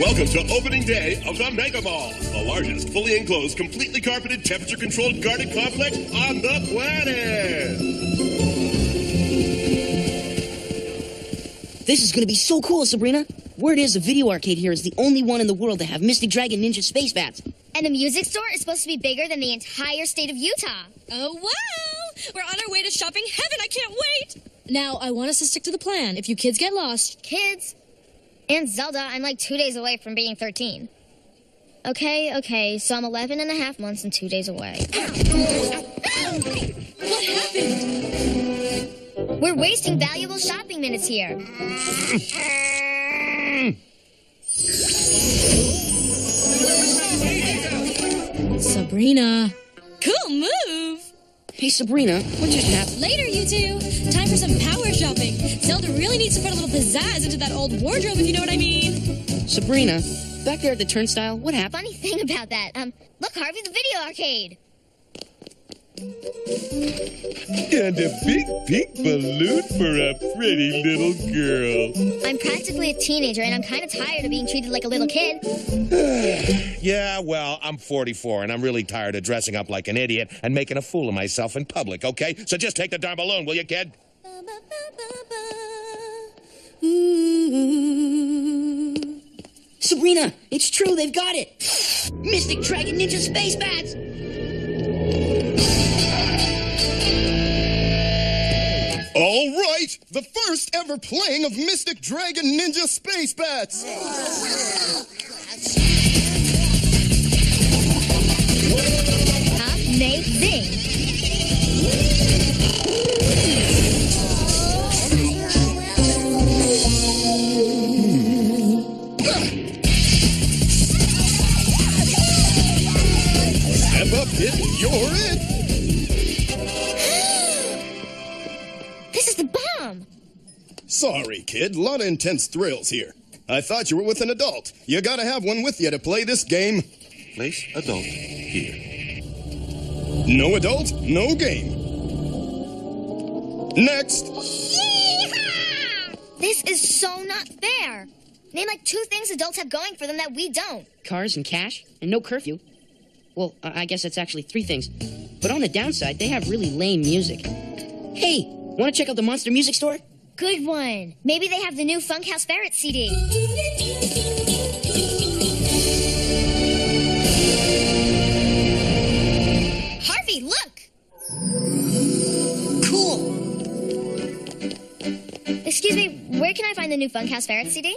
Welcome to opening day of the Mega Mall, the largest fully enclosed, completely carpeted, temperature-controlled garden complex on the planet. This is going to be so cool, Sabrina. Word is a video arcade here is the only one in the world to have Mystic Dragon Ninja Space Bats. And the music store is supposed to be bigger than the entire state of Utah. Oh, wow! We're on our way to shopping heaven. I can't wait! Now, I want us to stick to the plan. If you kids get lost... Kids? And Zelda, I'm like 2 days away from being 13. Okay, so I'm 11 and a half months and 2 days away. What happened? We're wasting valuable shopping minutes here. Sabrina. Cool move! Hey, Sabrina, what just happened? Later, you two. Time for some power shopping. Zelda really needs to put a little pizzazz into that old wardrobe, if you know what I mean. Sabrina, back there at the turnstile, what happened? Funny thing about that, look, Harvey, the video arcade. And a big pink balloon for a pretty little girl. I'm practically a teenager, and I'm kind of tired of being treated like a little kid. Yeah, well, I'm 44, and I'm really tired of dressing up like an idiot and making a fool of myself in public, okay? So just take the darn balloon, will you, kid? Sabrina, it's true, they've got it. Mystic Dragon Ninja Space Bats. All right, the first ever playing of Mystic Dragon Ninja Space Bats. Amazing. Step up, kid, you're it. This is the bomb. Sorry, kid, a lot of intense thrills here. I thought you were with an adult. You gotta have one with you to play this game. Place adult here. No adult, no game. Next. Yeehaw! This is so not fair. Name like 2 things adults have going for them that we don't. Cars and cash, and no curfew. Well, I guess that's actually 3 things. But on the downside, they have really lame music. Hey, want to check out the Monster Music Store? Good one. Maybe they have the new Funkhouse Ferret CD. Harvey, look! Cool. Excuse me, where can I find the new Funkhouse Ferret CD?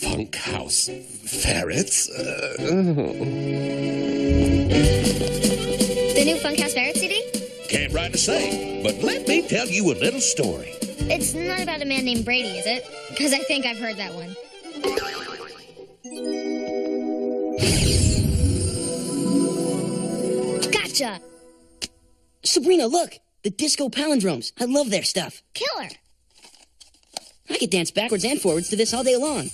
Funkhouse ferrets? The new Funkhouse Ferret CD? Can't write a say, but let me tell you a little story. It's not about a man named Brady, is it? Because I think I've heard that one. Gotcha! Sabrina, look! The disco palindromes. I love their stuff. Killer! I could dance backwards and forwards to this all day long.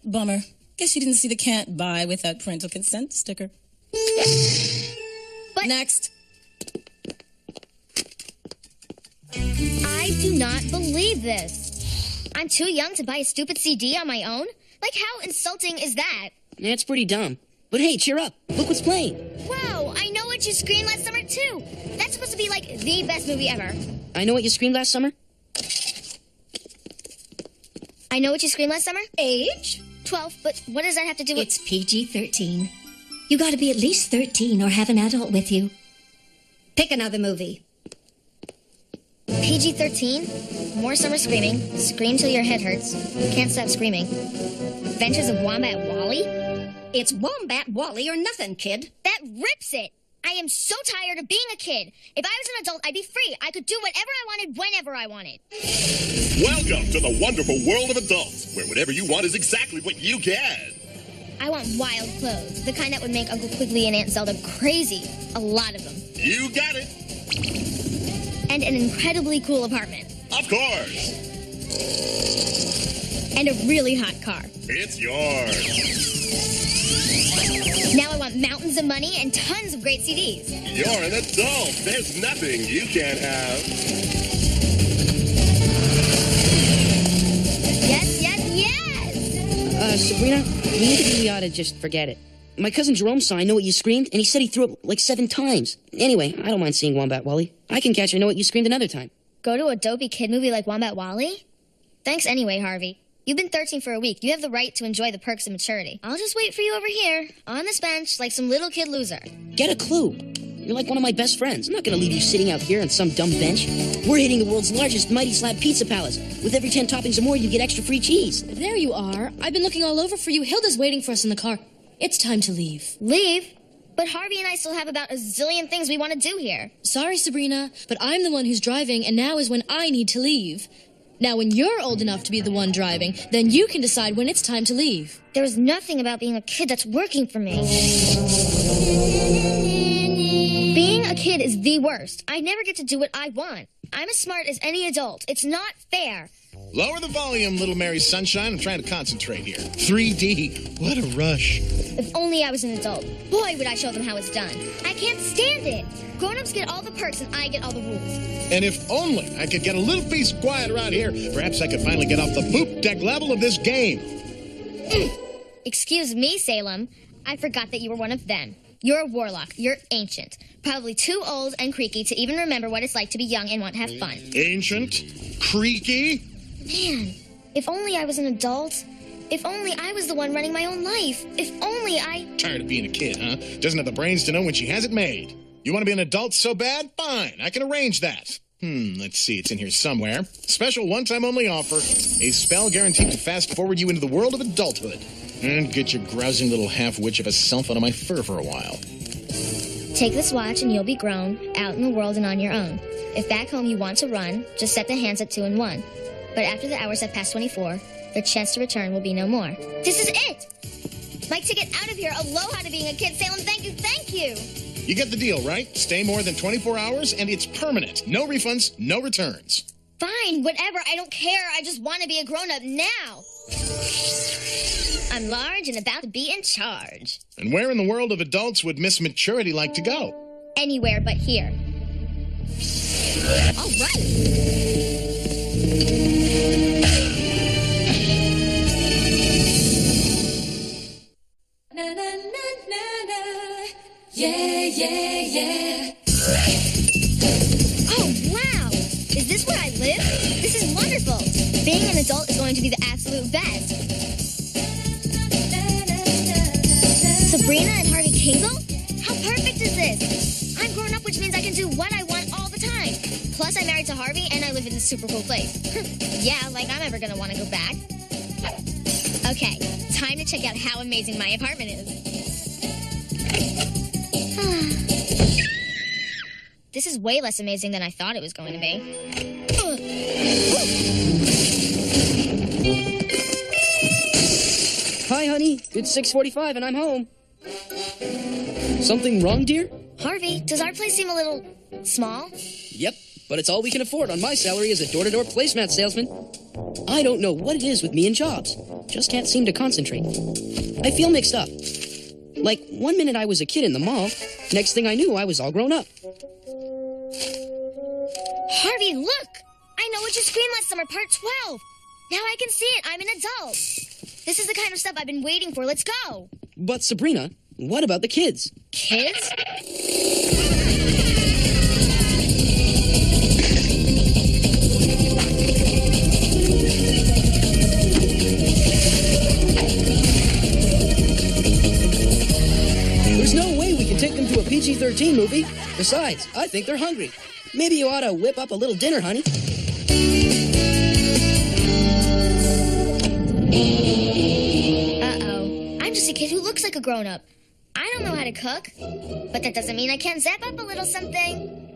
Bummer. Guess you didn't see the can't buy without parental consent sticker. But Next. I do not believe this. I'm too young to buy a stupid CD on my own? Like, how insulting is that? That's pretty dumb. But hey, cheer up. Look what's playing. Wow, I Know What You Screamed Last Summer, too. That's supposed to be, like, the best movie ever. I Know What You Screamed Last Summer? I Know What You Screamed Last Summer? Age? 12, but what does that have to do with... It's PG-13. You gotta be at least 13 or have an adult with you. Pick another movie. PG-13? More summer screaming. Scream till your head hurts. Can't stop screaming. Adventures of Wombat Wally? It's Wombat Wally or nothing, kid. That rips it! I am so tired of being a kid. If I was an adult, I'd be free. I could do whatever I wanted, whenever I wanted. Welcome to the wonderful world of adults, where whatever you want is exactly what you get. I want wild clothes, the kind that would make Uncle Quigley and Aunt Zelda crazy. A lot of them. You got it. And an incredibly cool apartment. Of course. And a really hot car. It's yours. Now I want mountains of money and tons of great CDs. You're an adult. There's nothing you can't have. Yes, yes, yes! Sabrina, we ought to just forget it. My cousin Jerome saw I Know What You Screamed, and he said he threw up like 7 times. Anyway, I don't mind seeing Wombat Wally. I can catch I Know What You Screamed another time. Go to a dopey kid movie like Wombat Wally? Thanks anyway, Harvey. You've been 13 for a week. You have the right to enjoy the perks of maturity. I'll just wait for you over here, on this bench, like some little kid loser. Get a clue. You're like one of my best friends. I'm not going to leave you sitting out here on some dumb bench. We're hitting the world's largest Mighty Slab Pizza Palace. With every 10 toppings or more, you get extra free cheese. There you are. I've been looking all over for you. Hilda's waiting for us in the car. It's time to leave. Leave? But Harvey and I still have about a zillion things we want to do here. Sorry, Sabrina, but I'm the one who's driving, and now is when I need to leave. Now, when you're old enough to be the one driving, then you can decide when it's time to leave. There's nothing about being a kid that's working for me. Being a kid is the worst. I never get to do what I want. I'm as smart as any adult. It's not fair. Lower the volume, Little Mary Sunshine. I'm trying to concentrate here. 3D. What a rush. If only I was an adult. Boy, would I show them how it's done. I can't stand it. Grown-ups get all the perks and I get all the rules. And if only I could get a little peace of quiet around here, perhaps I could finally get off the poop deck level of this game. Excuse me, Salem. I forgot that you were one of them. You're a warlock. You're ancient. Probably too old and creaky to even remember what it's like to be young and want to have fun. Ancient? Creaky? Man, if only I was an adult. If only I was the one running my own life. If only I... Tired of being a kid, huh? Doesn't have the brains to know when she has it made. You want to be an adult so bad? Fine, I can arrange that. Let's see, it's in here somewhere. Special one-time only offer. A spell guaranteed to fast-forward you into the world of adulthood. And get your grousing little half-witch of a self out of my fur for a while. Take this watch and you'll be grown, out in the world and on your own. If back home you want to run, just set the hands at 2 and 1. But after the hours have passed 24, their chance to return will be no more. This is it! My ticket out of here. Aloha to being a kid, Salem. Thank you, thank you! You get the deal, right? Stay more than 24 hours, and it's permanent. No refunds, no returns. Fine, whatever. I don't care. I just want to be a grown-up now. I'm large and about to be in charge. And where in the world of adults would Miss Maturity like to go? Anywhere but here. All right. Na, na, na, na, na. Yeah, yeah, yeah. Oh, wow. Is this where I live? This is wonderful. Being an adult is going to be the absolute best. Sabrina and Harvey Kingle? How perfect is this? I'm grown up, which means I can do what I want all the time. Plus, I'm married to Harvey, and I live in this super cool place. Yeah, like I'm ever going to want to go back. Okay, time to check out how amazing my apartment is. This is way less amazing than I thought it was going to be. Hi, honey. It's 6:45 and I'm home. Something wrong, dear? Harvey, does our place seem a little small? Yep, but it's all we can afford on my salary as a door-to-door placemat salesman. I don't know what it is with me and jobs. Just can't seem to concentrate. I feel mixed up. Like, one minute I was a kid in the mall, next thing I knew I was all grown up. Harvey, look! I Know What You Screamed Last Summer, Part 12. Now I can see it. I'm an adult. This is the kind of stuff I've been waiting for. Let's go. But Sabrina, what about the kids? Kids? There's no way we can take them to a PG-13 movie. Besides, I think they're hungry. Maybe you ought to whip up a little dinner, honey. Uh-oh. I'm just a kid who looks like a grown-up. I don't know how to cook, but that doesn't mean I can't zap up a little something.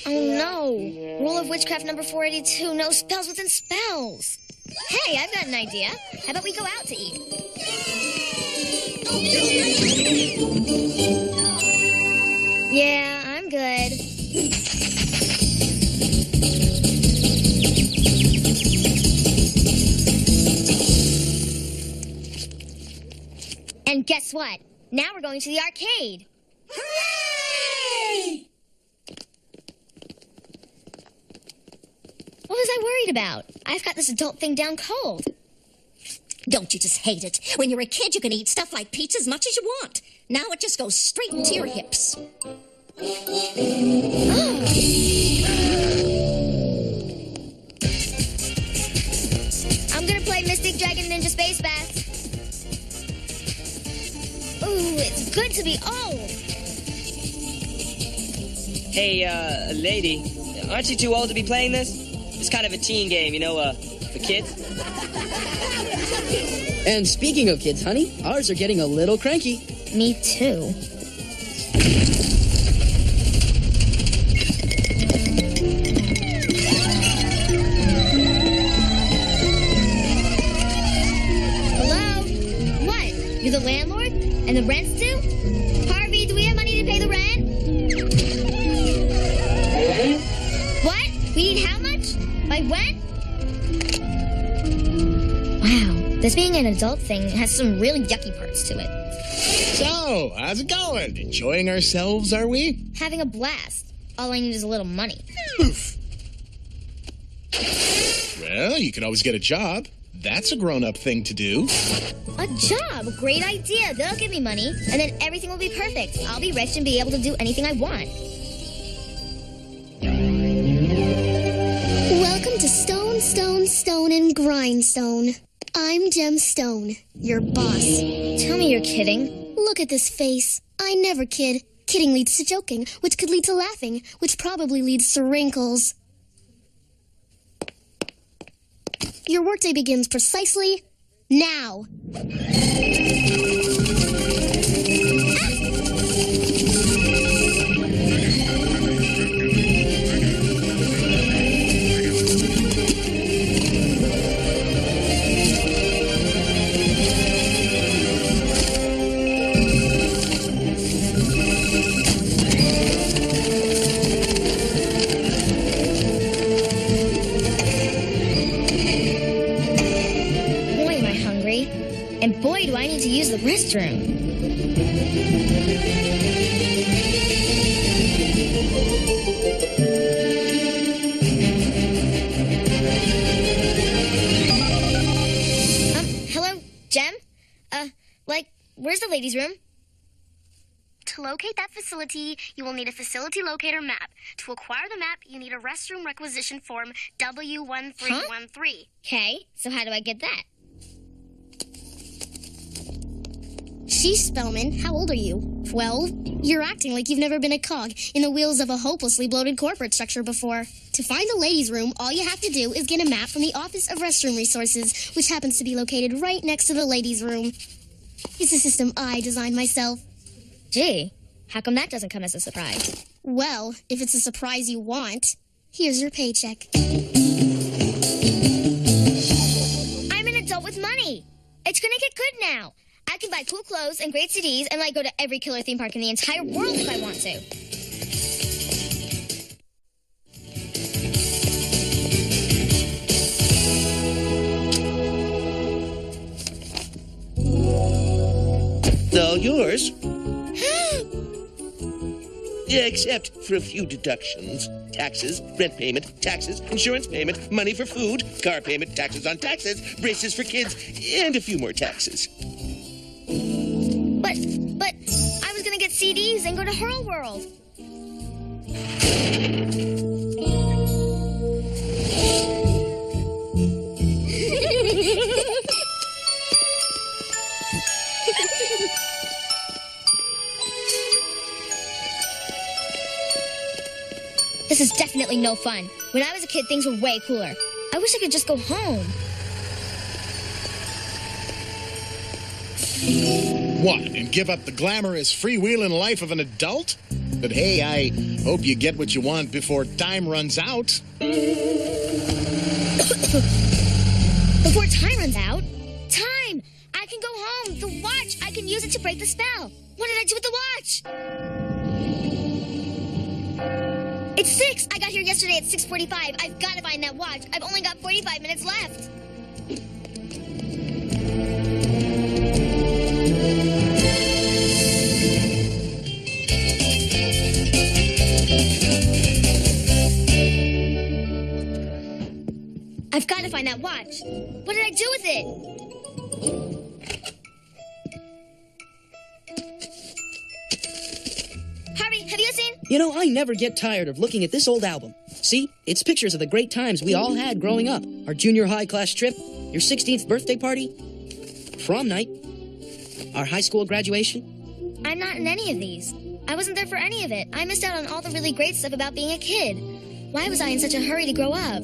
Oh no. Rule of witchcraft number 482, no spells within spells. Hey, I've got an idea. How about we go out to eat? Yeah, I'm good. And guess what? Now we're going to the arcade. Hooray! What was I worried about? I've got this adult thing down cold. Don't you just hate it? When you're a kid, you can eat stuff like pizza as much as you want. Now it just goes straight into your hips. I'm gonna play Mystic Dragon Ninja Space Bass. Ooh, it's good to be old. Hey, lady, aren't you too old to be playing this? It's kind of a teen game, you know, for kids. And speaking of kids, honey, ours are getting a little cranky. Me too. Hello? What? You're the landlord? And the rent's due? Harvey, do we have money to pay the rent? What? We need how much? By when? Wow, this being an adult thing has some really yucky parts to it. So, how's it going? Enjoying ourselves, are we? Having a blast. All I need is a little money. Oof. Well, you could always get a job. That's a grown-up thing to do. A job? Great idea. That'll give me money, and then everything will be perfect. I'll be rich and be able to do anything I want. Welcome to Stone, Stone, Stone, and Grindstone. I'm Gemstone, your boss. Tell me you're kidding. Look at this face. I never kid. Kidding leads to joking, which could lead to laughing, which probably leads to wrinkles. Your workday begins precisely now. And boy, do I need to use the restroom. Hello, Gem? Where's the ladies' room? To locate that facility, you will need a facility locator map. To acquire the map, you need a restroom requisition form W1313. Okay, so how do I get that? Sheesh, Spellman, how old are you? 12? You're acting like you've never been a cog in the wheels of a hopelessly bloated corporate structure before. To find the ladies' room, all you have to do is get a map from the Office of Restroom Resources, which happens to be located right next to the ladies' room. It's a system I designed myself. Gee, how come that doesn't come as a surprise? Well, if it's a surprise you want, here's your paycheck. I'm an adult with money. It's gonna get good now. I can buy cool clothes and great CDs and go to every killer theme park in the entire world if I want to. All yours. Yeah, except for a few deductions. Taxes, rent payment, taxes, insurance payment, money for food, car payment, taxes on taxes, braces for kids, and a few more taxes. But I was gonna get CDs and go to Hurl World. This is definitely no fun. When I was a kid, things were way cooler. I wish I could just go home. What, and give up the glamorous freewheeling life of an adult? But hey, I hope you get what you want before time runs out. Before time runs out? Time! I can go home. The watch. I can use it to break the spell. What did I do with the watch? It's 6. I got here yesterday at 6:45. I've got to find that watch. I've only got 45 minutes left. I've got to find that watch. What did I do with it? Harvey, have you seen? You know, I never get tired of looking at this old album. See? It's pictures of the great times we all had growing up. Our junior high class trip, your 16th birthday party, prom night, our high school graduation. I'm not in any of these. I wasn't there for any of it. I missed out on all the really great stuff about being a kid. Why was I in such a hurry to grow up?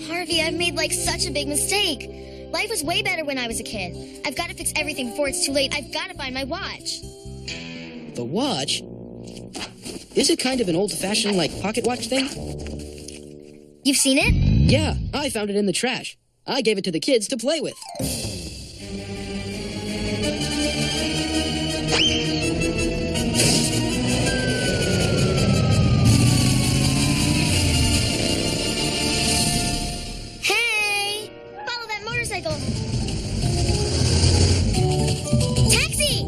Harvey, I've made such a big mistake. Life was way better when I was a kid. I've got to fix everything before it's too late. I've got to find my watch. The watch? Is it kind of an old-fashioned, pocket watch thing? You've seen it? Yeah, I found it in the trash. I gave it to the kids to play with. Hey! Follow that motorcycle! Taxi!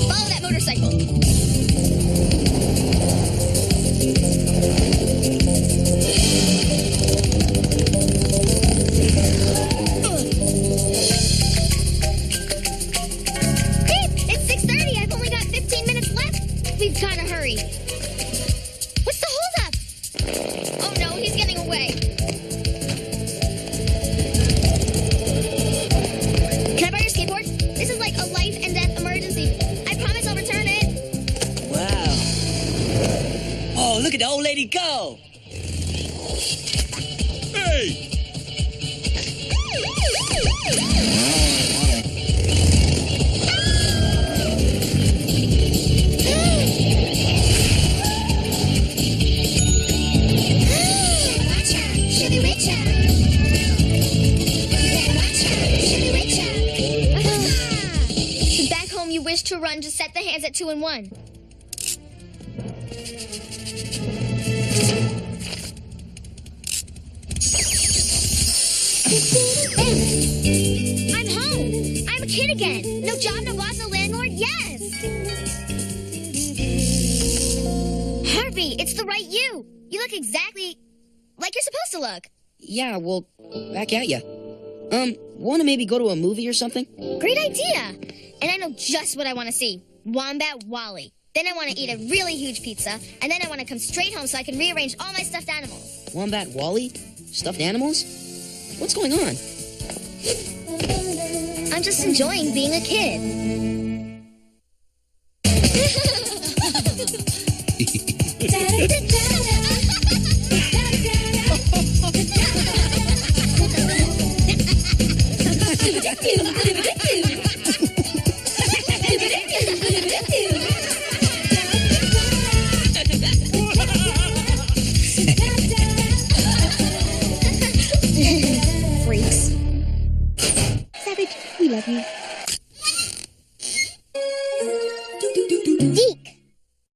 Follow that motorcycle! We've got to hurry. What's the holdup? Oh no, he's getting away. Can I borrow your skateboard? This is like a life and death emergency. I promise I'll return it. Wow. Oh, look at the old lady go. Hey! You wish to run, just set the hands at 2 and 1. I'm home. I'm a kid again. No job, no boss, no landlord. Yes. Harvey, it's the right you. You look exactly like you're supposed to look. Yeah, well, back at ya. Want to maybe go to a movie or something? Great idea. And I know just what I want to see. Wombat Wally. Then I want to eat a really huge pizza. And then I want to come straight home so I can rearrange all my stuffed animals. Wombat Wally? Stuffed animals? What's going on? I'm just enjoying being a kid.